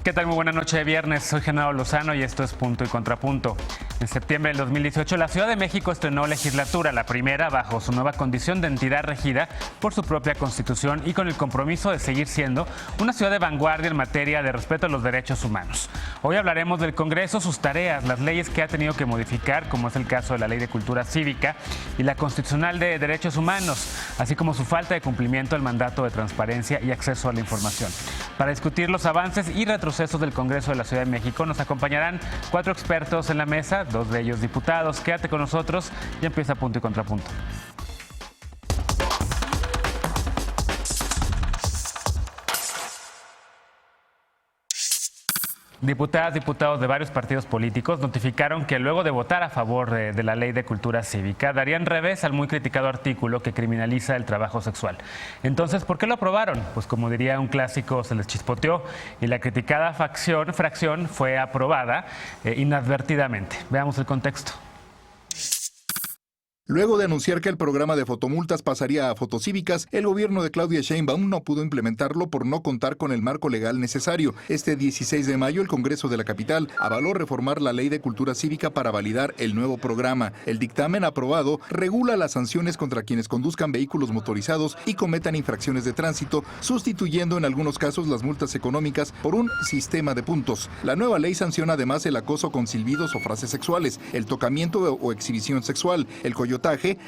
¿Qué tal? Muy buena noche de viernes. Soy Genaro Lozano y esto es Punto y Contrapunto. En septiembre del 2018, la Ciudad de México estrenó legislatura, la primera bajo su nueva condición de entidad regida por su propia Constitución y con el compromiso de seguir siendo una ciudad de vanguardia en materia de respeto a los derechos humanos. Hoy hablaremos del Congreso, sus tareas, las leyes que ha tenido que modificar, como es el caso de la Ley de Cultura Cívica y la Constitucional de Derechos Humanos, así como su falta de cumplimiento del mandato de transparencia y acceso a la información. Para discutir los avances y retrocesos del Congreso de la Ciudad de México nos acompañarán 4 expertos en la mesa, 2 de ellos diputados. Quédate con nosotros y empieza Punto y Contrapunto. Diputadas, diputados de varios partidos políticos notificaron que luego de votar a favor de la Ley de Cultura Cívica darían revés al muy criticado artículo que criminaliza el trabajo sexual. Entonces, ¿por qué lo aprobaron? Pues como diría un clásico, se les chispoteó y la criticada fracción fue aprobada inadvertidamente. Veamos el contexto. Luego de anunciar que el programa de fotomultas pasaría a fotocívicas, el gobierno de Claudia Sheinbaum no pudo implementarlo por no contar con el marco legal necesario. Este 16 de mayo, el Congreso de la capital avaló reformar la Ley de Cultura Cívica para validar el nuevo programa. El dictamen aprobado regula las sanciones contra quienes conduzcan vehículos motorizados y cometan infracciones de tránsito, sustituyendo en algunos casos las multas económicas por un sistema de puntos. La nueva ley sanciona además el acoso con silbidos o frases sexuales, el tocamiento o exhibición sexual, el coyotaje,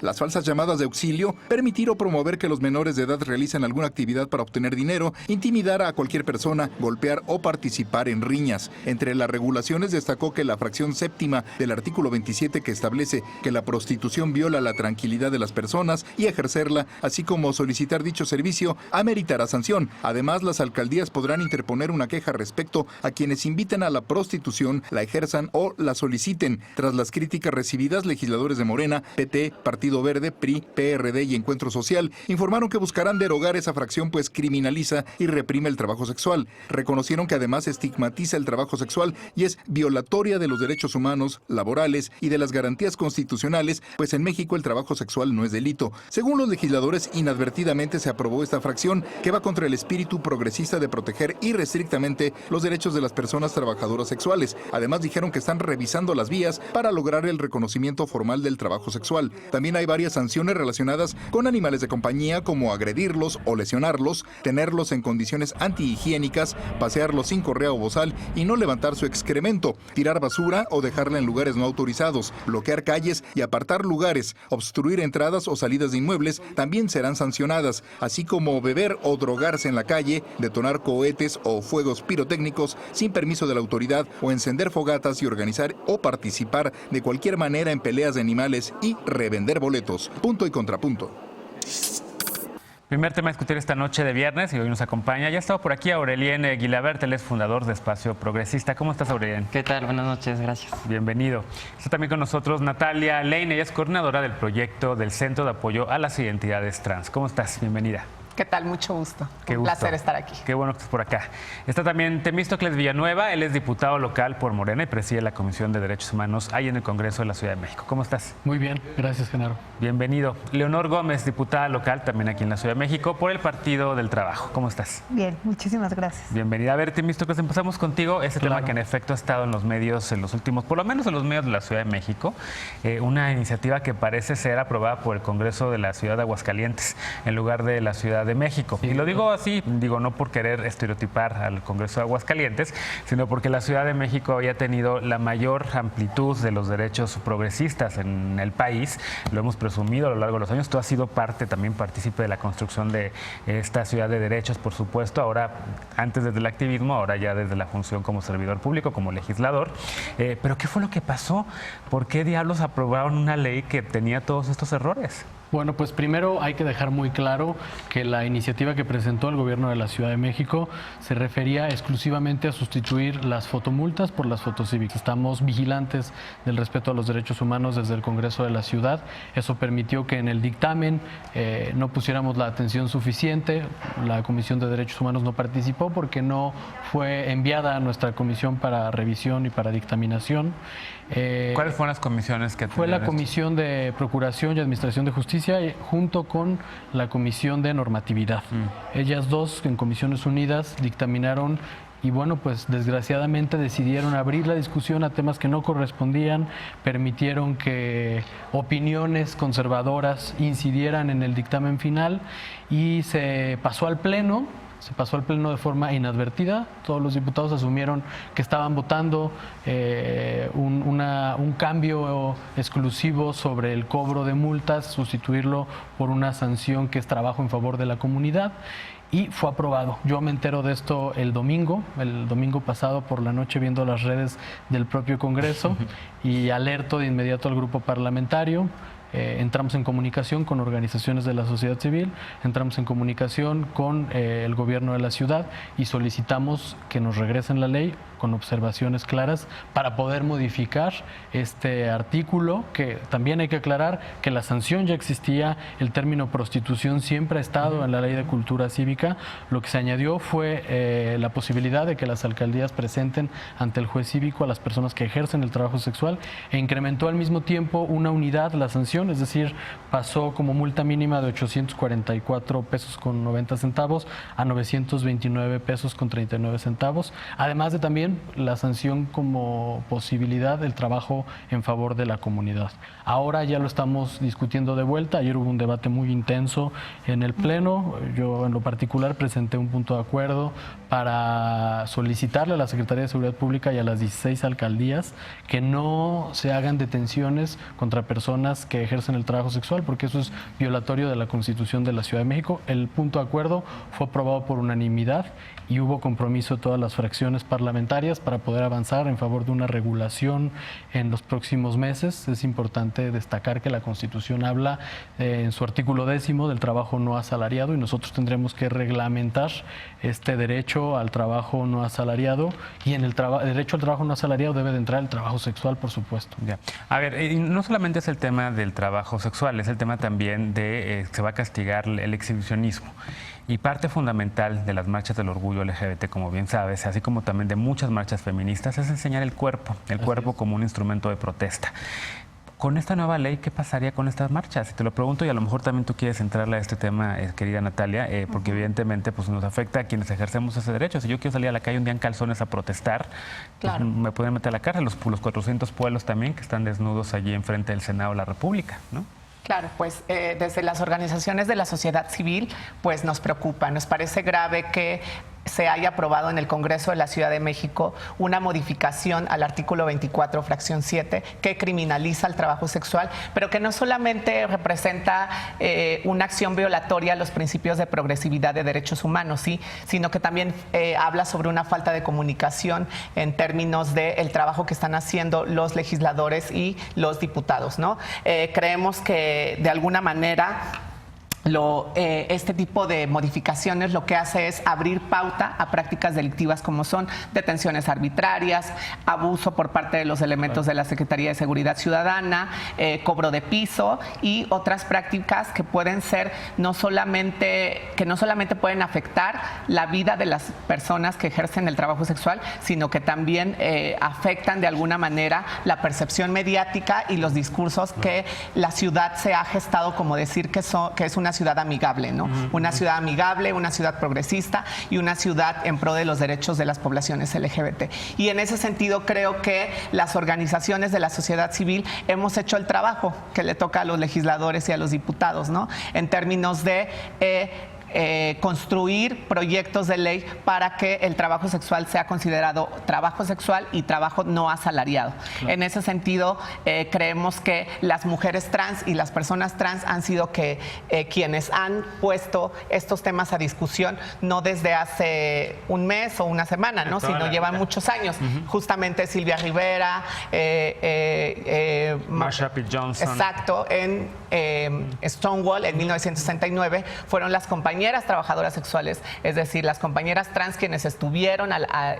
las falsas llamadas de auxilio, permitir o promover que los menores de edad realicen alguna actividad para obtener dinero, intimidar a cualquier persona, golpear o participar en riñas. Entre las regulaciones destacó que la fracción séptima del artículo 27, que establece que la prostitución viola la tranquilidad de las personas y ejercerla, así como solicitar dicho servicio, ameritará sanción. Además, las alcaldías podrán interponer una queja respecto a quienes inviten a la prostitución, la ejerzan o la soliciten. Tras las críticas recibidas, legisladores de Morena, PT, Partido Verde, PRI, PRD y Encuentro Social informaron que buscarán derogar esa fracción, pues criminaliza y reprime el trabajo sexual. Reconocieron que además estigmatiza el trabajo sexual y es violatoria de los derechos humanos, laborales y de las garantías constitucionales, pues en México el trabajo sexual no es delito. Según los legisladores, inadvertidamente se aprobó esta fracción que va contra el espíritu progresista de proteger irrestrictamente los derechos de las personas trabajadoras sexuales. Además, dijeron que están revisando las vías para lograr el reconocimiento formal del trabajo sexual. También hay varias sanciones relacionadas con animales de compañía, como agredirlos o lesionarlos, tenerlos en condiciones antihigiénicas, pasearlos sin correa o bozal y no levantar su excremento, tirar basura o dejarla en lugares no autorizados, bloquear calles y apartar lugares, obstruir entradas o salidas de inmuebles también serán sancionadas, así como beber o drogarse en la calle, detonar cohetes o fuegos pirotécnicos sin permiso de la autoridad o encender fogatas y organizar o participar de cualquier manera en peleas de animales y revender boletos. Punto y Contrapunto. Primer tema a discutir esta noche de viernes y hoy nos acompaña. Ya ha estado por aquí Aurelien Guilabert, él es fundador de Espacio Progresista. ¿Cómo estás, Aurelien? ¿Qué tal? Buenas noches, gracias. Bienvenido. Está también con nosotros Natalia Lane, ella es coordinadora del proyecto del Centro de Apoyo a las Identidades Trans. ¿Cómo estás? Bienvenida. ¿Qué tal? Mucho gusto. Qué Un gusto. placer estar aquí. Qué bueno que estés por acá. Está también Temístocles Villanueva, él es diputado local por Morena y preside la Comisión de Derechos Humanos ahí en el Congreso de la Ciudad de México. ¿Cómo estás? Muy bien, gracias, Genaro. Bienvenido. Leonor Gómez, diputada local también aquí en la Ciudad de México por el Partido del Trabajo. ¿Cómo estás? Bien, muchísimas gracias. Bienvenida. A ver, Temístocles, empezamos contigo. Ese Claro. tema que en efecto ha estado en los medios en los últimos, por lo menos en los medios de la Ciudad de México, una iniciativa que parece ser aprobada por el Congreso de la Ciudad de Aguascalientes en lugar de la Ciudad de México. Y lo digo así, no por querer estereotipar al Congreso de Aguascalientes, sino porque la Ciudad de México había tenido la mayor amplitud de los derechos progresistas en el país. Lo hemos presumido a lo largo de los años. Tú has sido también partícipe de la construcción de esta ciudad de derechos, por supuesto. Ahora, antes desde el activismo, ahora ya desde la función como servidor público, como legislador. Pero ¿qué fue lo que pasó? ¿Por qué diablos aprobaron una ley que tenía todos estos errores? Bueno, pues primero hay que dejar muy claro que la iniciativa que presentó el gobierno de la Ciudad de México se refería exclusivamente a sustituir las fotomultas por las fotocívicas. Estamos vigilantes del respeto a los derechos humanos desde el Congreso de la Ciudad. Eso permitió que en el dictamen no pusiéramos la atención suficiente. La Comisión de Derechos Humanos no participó porque no fue enviada a nuestra comisión para revisión y para dictaminación. ¿Cuáles fueron las comisiones que Fue la atendieron esto? Comisión de Procuración y Administración de Justicia junto con la Comisión de Normatividad. Ellas dos, en comisiones unidas, dictaminaron y bueno, pues desgraciadamente decidieron abrir la discusión a temas que no correspondían, permitieron que opiniones conservadoras incidieran en el dictamen final y se pasó al Pleno de forma inadvertida. Todos los diputados asumieron que estaban votando un cambio exclusivo sobre el cobro de multas, sustituirlo por una sanción que es trabajo en favor de la comunidad. Y fue aprobado. Yo me entero de esto el domingo pasado por la noche, viendo las redes del propio Congreso, y alerto de inmediato al grupo parlamentario. Entramos en comunicación con organizaciones de la sociedad civil, entramos en comunicación con el gobierno de la ciudad y solicitamos que nos regresen la ley con observaciones claras para poder modificar este artículo, que también hay que aclarar que la sanción ya existía, el término prostitución siempre ha estado en la Ley de Cultura Cívica. Lo que se añadió fue la posibilidad de que las alcaldías presenten ante el juez cívico a las personas que ejercen el trabajo sexual, e incrementó al mismo tiempo una unidad la sanción, es decir, pasó como multa mínima de 844 pesos con 90 centavos a 929 pesos con 39 centavos, además de también la sanción como posibilidad del trabajo en favor de la comunidad. Ahora ya lo estamos discutiendo de vuelta. Ayer hubo un debate muy intenso en el Pleno. Yo en lo particular presenté un punto de acuerdo para solicitarle a la Secretaría de Seguridad Pública y a las 16 alcaldías que no se hagan detenciones contra personas que ejercen el trabajo sexual, porque eso es violatorio de la Constitución de la Ciudad de México. El punto de acuerdo fue aprobado por unanimidad y hubo compromiso de todas las fracciones parlamentarias para poder avanzar en favor de una regulación en los próximos meses. Es importante destacar que la Constitución habla en su artículo 10 del trabajo no asalariado, y nosotros tendremos que reglamentar este derecho al trabajo no asalariado, y en el derecho al trabajo no asalariado debe de entrar el trabajo sexual, por supuesto. Ya. A ver, no solamente es el tema del trabajo sexual, es el tema también de se va a castigar el exhibicionismo. Y parte fundamental de las marchas del orgullo LGBT, como bien sabes, así como también de muchas marchas feministas, es enseñar el cuerpo como un instrumento de protesta. Con esta nueva ley, ¿qué pasaría con estas marchas? Y te lo pregunto, y a lo mejor también tú quieres entrarle a este tema, querida Natalia, porque evidentemente pues, nos afecta a quienes ejercemos ese derecho. Si yo quiero salir a la calle un día en calzones a protestar, claro, pues, me pueden meter a la cárcel. Los 400 pueblos también que están desnudos allí enfrente del Senado de la República, ¿no? Claro, pues desde las organizaciones de la sociedad civil, pues nos preocupa, nos parece grave que se haya aprobado en el Congreso de la Ciudad de México una modificación al artículo 24, fracción 7, que criminaliza el trabajo sexual, pero que no solamente representa una acción violatoria a los principios de progresividad de derechos humanos, ¿sí?, sino que también habla sobre una falta de comunicación en términos del trabajo que están haciendo los legisladores y los diputados, ¿no? Creemos que de alguna manera este tipo de modificaciones lo que hace es abrir pauta a prácticas delictivas como son detenciones arbitrarias, abuso por parte de los elementos de la Secretaría de Seguridad Ciudadana, cobro de piso y otras prácticas que pueden ser no solamente pueden afectar la vida de las personas que ejercen el trabajo sexual, sino que también afectan de alguna manera la percepción mediática y los discursos que la ciudad se ha gestado como decir que es una ciudad amigable, ¿no? Una ciudad amigable, una ciudad progresista y una ciudad en pro de los derechos de las poblaciones LGBT. Y en ese sentido creo que las organizaciones de la sociedad civil hemos hecho el trabajo que le toca a los legisladores y a los diputados, ¿no? En términos de construir proyectos de ley para que el trabajo sexual sea considerado trabajo sexual y trabajo no asalariado. Claro. En ese sentido, creemos que las mujeres trans y las personas trans han sido quienes han puesto estos temas a discusión, no desde hace un mes o una semana, ¿no?, sino llevan muchos años. Justamente Silvia Rivera, Marsha P. Johnson. Exacto, en Stonewall en 1969 fueron las compañeras trabajadoras sexuales, es decir, las compañeras trans quienes estuvieron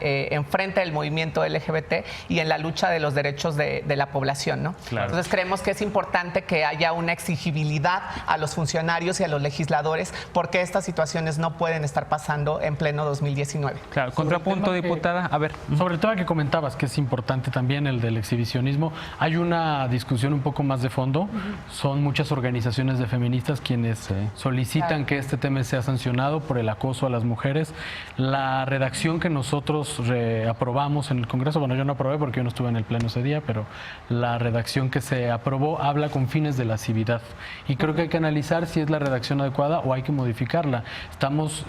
enfrente del movimiento LGBT y en la lucha de los derechos de la población, ¿no? Claro. Entonces creemos que es importante que haya una exigibilidad a los funcionarios y a los legisladores, porque estas situaciones no pueden estar pasando en pleno 2019. Claro, contrapunto, diputada. A ver. Sobre el tema que comentabas, que es importante también, el del exhibicionismo, hay una discusión un poco más de fondo. Son muchas organizaciones de feministas quienes solicitan que este tema sea sancionado por el acoso a las mujeres. La redacción que nosotros aprobamos en el Congreso, bueno, yo no aprobé porque yo no estuve en el pleno ese día, pero la redacción que se aprobó habla con fines de lascividad. Y creo que hay que analizar si es la redacción adecuada o hay que modificarla. Estamos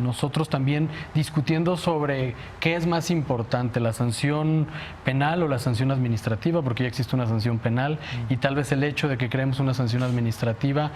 nosotros también discutiendo sobre qué es más importante, la sanción penal o la sanción administrativa, porque ya existe una sanción penal y tal vez el hecho de que creemos una sanción administrativa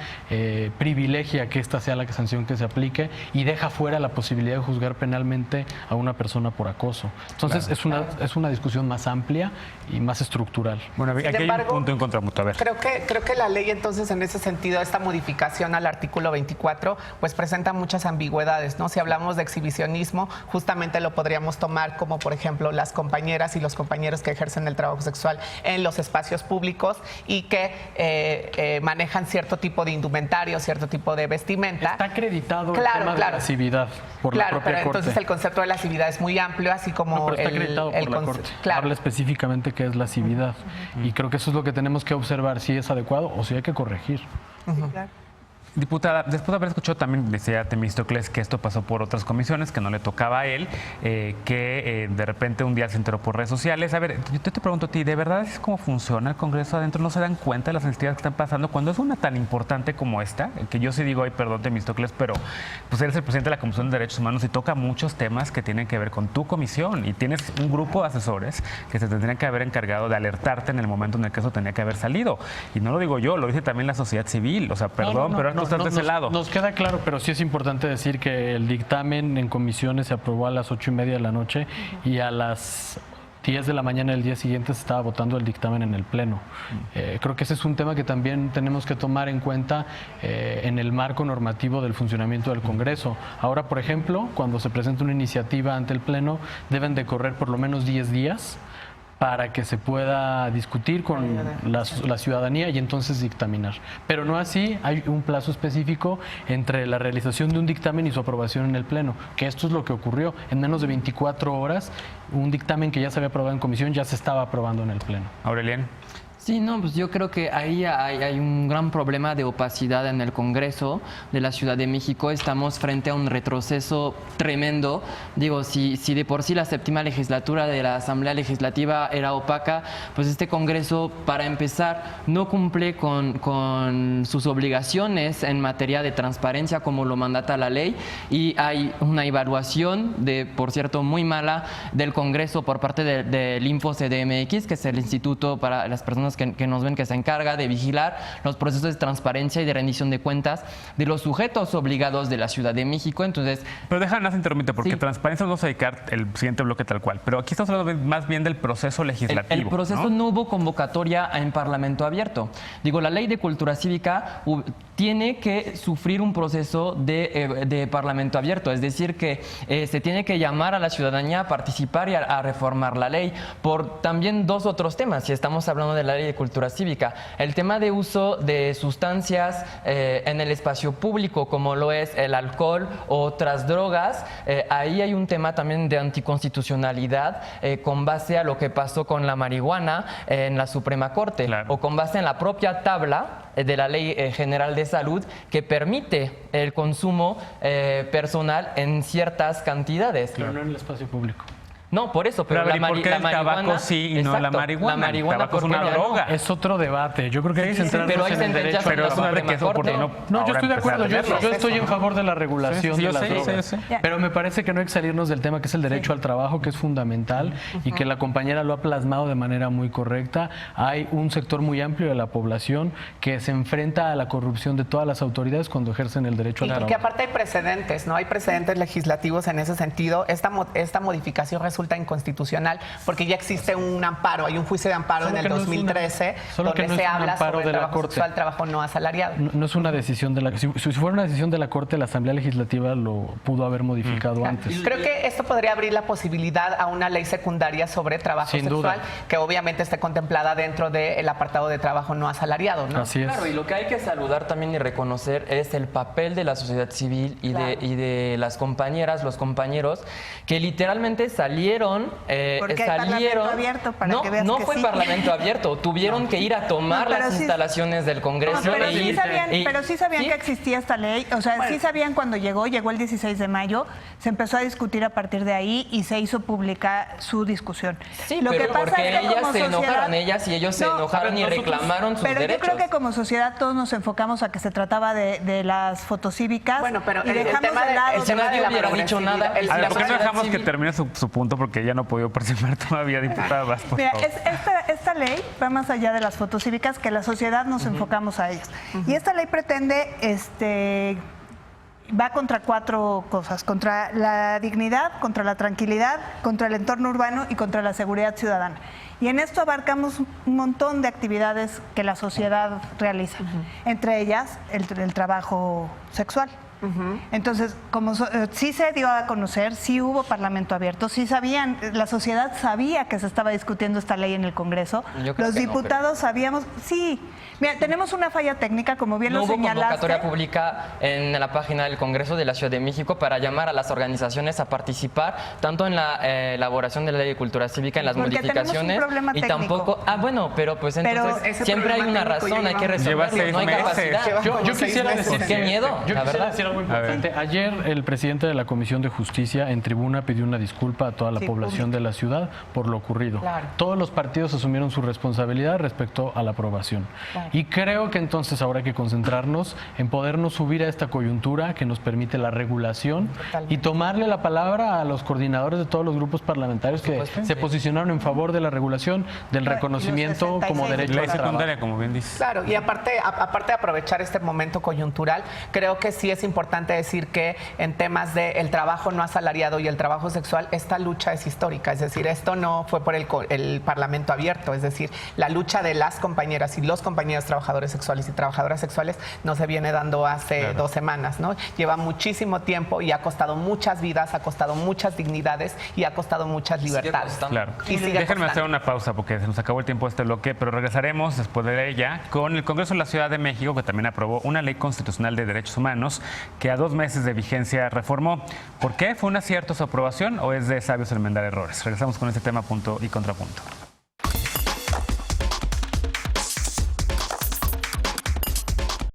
privilegia que esta sea la sanción que se aplique y deja fuera la posibilidad de juzgar penalmente a una persona por acoso. Entonces es una discusión más amplia y más estructural. Bueno, aquí hay un punto en contra mutuo. A ver. Creo que la ley entonces en ese sentido, esta modificación al artículo 24, pues presenta muchas ambigüedades, ¿no? Si hablamos de exhibicionismo, justamente lo podríamos tomar como, por ejemplo, las compañeras y los compañeros que ejercen el trabajo sexual en los espacios públicos y que manejan cierto tipo de indumentario, cierto tipo de vestimenta. Está acreditado el tema de lascividad por la propia Corte. Entonces el concepto de lascividad es muy amplio, así como pero está acreditado por la Corte. Habla específicamente qué es lascividad. Y creo que eso es lo que tenemos que observar, si es adecuado o si hay que corregir. Claro. Diputada, después de haber escuchado también, decía Temístocles, que esto pasó por otras comisiones, que no le tocaba a él, que de repente un día se enteró por redes sociales. A ver, yo te pregunto a ti, ¿de verdad es cómo funciona el Congreso adentro? ¿No se dan cuenta de las necesidades que están pasando cuando es una tan importante como esta? Que yo sí digo, ay, perdón, Temístocles, pero pues eres el presidente de la Comisión de Derechos Humanos y toca muchos temas que tienen que ver con tu comisión y tienes un grupo de asesores que se tendrían que haber encargado de alertarte en el momento en el que eso tenía que haber salido. Y no lo digo yo, lo dice también la sociedad civil. O sea, perdón, pero nos queda claro, pero sí es importante decir que el dictamen en comisiones se aprobó a las 8:30 de la noche y a las 10 de la mañana del día siguiente se estaba votando el dictamen en el Pleno. Creo que ese es un tema que también tenemos que tomar en cuenta en el marco normativo del funcionamiento del Congreso. Ahora, por ejemplo, cuando se presenta una iniciativa ante el Pleno, deben de correr por lo menos 10 días para que se pueda discutir con la ciudadanía y entonces dictaminar. Pero no así, hay un plazo específico entre la realización de un dictamen y su aprobación en el Pleno, que esto es lo que ocurrió. En menos de 24 horas, un dictamen que ya se había aprobado en comisión ya se estaba aprobando en el Pleno. Aurelian. Sí, no, pues yo creo que ahí hay un gran problema de opacidad en el Congreso de la Ciudad de México. Estamos frente a un retroceso tremendo. Digo, si de por sí la séptima legislatura de la Asamblea Legislativa era opaca, pues este Congreso, para empezar, no cumple con sus obligaciones en materia de transparencia como lo mandata la ley, y hay una evaluación, por cierto, muy mala del Congreso por parte del InfoCDMX, que es el Instituto para las Personas que nos ven, que se encarga de vigilar los procesos de transparencia y de rendición de cuentas de los sujetos obligados de la Ciudad de México. Entonces, pero déjame interrumpirte, porque sí, transparencia nos vamos a dedicar el siguiente bloque tal cual, pero aquí estamos hablando más bien del proceso legislativo. El proceso no hubo convocatoria en Parlamento abierto. Digo, la ley de cultura cívica tiene que sufrir un proceso de Parlamento abierto, es decir, que se tiene que llamar a la ciudadanía a participar y a reformar la ley por también dos otros temas, si estamos hablando de la ley de cultura cívica. El tema de uso de sustancias en el espacio público, como lo es el alcohol o otras drogas, ahí hay un tema también de anticonstitucionalidad con base a lo que pasó con la marihuana en la Suprema Corte, claro, o con base en la propia tabla de la Ley General de Salud que permite el consumo personal en ciertas cantidades. Pero no en el espacio público. No, por eso, pero ¿por qué el tabaco sí y no la marihuana? La marihuana, el tabaco es una droga. Es otro debate. Yo creo que hay que centrarnos en el derecho. Pero es una de que eso no, yo estoy de acuerdo. Yo estoy en favor de la regulación de las drogas. Pero me parece que no hay que salirnos del tema que es el derecho al trabajo, que es fundamental y que la compañera lo ha plasmado de manera muy correcta. Hay un sector muy amplio de la población que se enfrenta a la corrupción de todas las autoridades cuando ejercen el derecho al trabajo. Y que aparte hay precedentes, ¿no? Hay precedentes legislativos en ese sentido. Esta modificación resulta inconstitucional porque ya existe un amparo, hay un juicio de amparo en el 2013 donde se habla sobre el trabajo sexual, trabajo no asalariado. No es una decisión de la... Si fuera una decisión de la Corte, la Asamblea Legislativa lo pudo haber modificado antes. Creo que esto podría abrir la posibilidad a una ley secundaria sobre trabajo sexual que obviamente esté contemplada dentro del apartado de trabajo no asalariado, ¿no? Así es. Claro, y lo que hay que saludar también y reconocer es el papel de la sociedad civil y de las compañeras, los compañeros, que literalmente salieron salieron, Porque hay parlamento abierto, para no, que veas no que fue sí. parlamento abierto, tuvieron que ir a tomar No, pero las sí- instalaciones del Congreso. No, pero, e sí ir- sabían, y- pero sí sabían ¿sí? que existía esta ley, o sea, sí sabían cuando llegó el 16 de mayo, se empezó a discutir a partir de ahí y se hizo pública su discusión. Sí, Lo pero que pasa porque es que ellas como se sociedad- enojaron, ellas y ellos se No, enojaron y reclamaron sus pero derechos. yo creo que como sociedad todos nos enfocamos a que se trataba de las fotocívicas Bueno, pero y el dejamos tema de lado... el tema de nadie la hubiera dicho progresividad, nada. el- A ver, la ¿por qué no sociedad dejamos que civil- termine su punto? Porque ya no ha podido participar todavía, diputada Vaz, por Mira, favor. esta ley va más allá de las fotocívicas, que la sociedad nos enfocamos a ellas. Y esta ley pretende, va contra 4 cosas: contra la dignidad, contra la tranquilidad, contra el entorno urbano y contra la seguridad ciudadana. Y en esto abarcamos un montón de actividades que la sociedad realiza, entre ellas el trabajo sexual. Entonces, como sí se dio a conocer, sí hubo parlamento abierto, sí sabían, la sociedad sabía que se estaba discutiendo esta ley en el Congreso, Yo creo los que no, diputados sabíamos, sí, mira, tenemos una falla técnica, como bien No lo hubo señalaste. convocatoria pública en la página del Congreso de la Ciudad de México para llamar a las organizaciones a participar tanto en la elaboración de la Ley de Cultura Cívica, en las Porque tenemos un modificaciones problema y técnico. tampoco... pero pues Pero entonces ese siempre hay problema una técnico razón, hay que Lleva resolverlo, 6 no hay meses. capacidad. Yo quisiera decir Qué miedo, yo la quisiera verdad. decir algo A ver. importante. Ayer el presidente de la Comisión de Justicia en tribuna pidió una disculpa a toda la Sí, población de la ciudad por lo ocurrido. Claro. Todos los partidos asumieron su responsabilidad respecto a la aprobación. Y creo que entonces ahora hay que concentrarnos en podernos subir a esta coyuntura que nos permite la regulación y tomarle la palabra a los coordinadores de todos los grupos parlamentarios que se posicionaron en favor de la regulación, del Y los reconocimiento como 66. derecho Ley al trabajo. secundaria, como bien dices. Claro, y aparte de aprovechar este momento coyuntural, creo que sí es importante decir que en temas del trabajo no asalariado y el trabajo sexual, esta lucha es histórica. Es decir, esto no fue por el Parlamento abierto. Es decir, la lucha de las compañeras y los compañeros trabajadores sexuales y trabajadoras sexuales no se viene dando hace 2 semanas, ¿no? Lleva muchísimo tiempo y ha costado muchas vidas, ha costado muchas dignidades y ha costado muchas libertades. costando. Claro. Y sigue Déjenme hacer costando. una pausa porque se nos acabó el tiempo de este bloque, pero regresaremos después de ella con el Congreso de la Ciudad de México, que también aprobó una ley constitucional de derechos humanos que a 2 meses de vigencia reformó. ¿Por qué? ¿Fue un acierto su aprobación o es de sabios enmendar errores? Regresamos con este tema punto y contrapunto.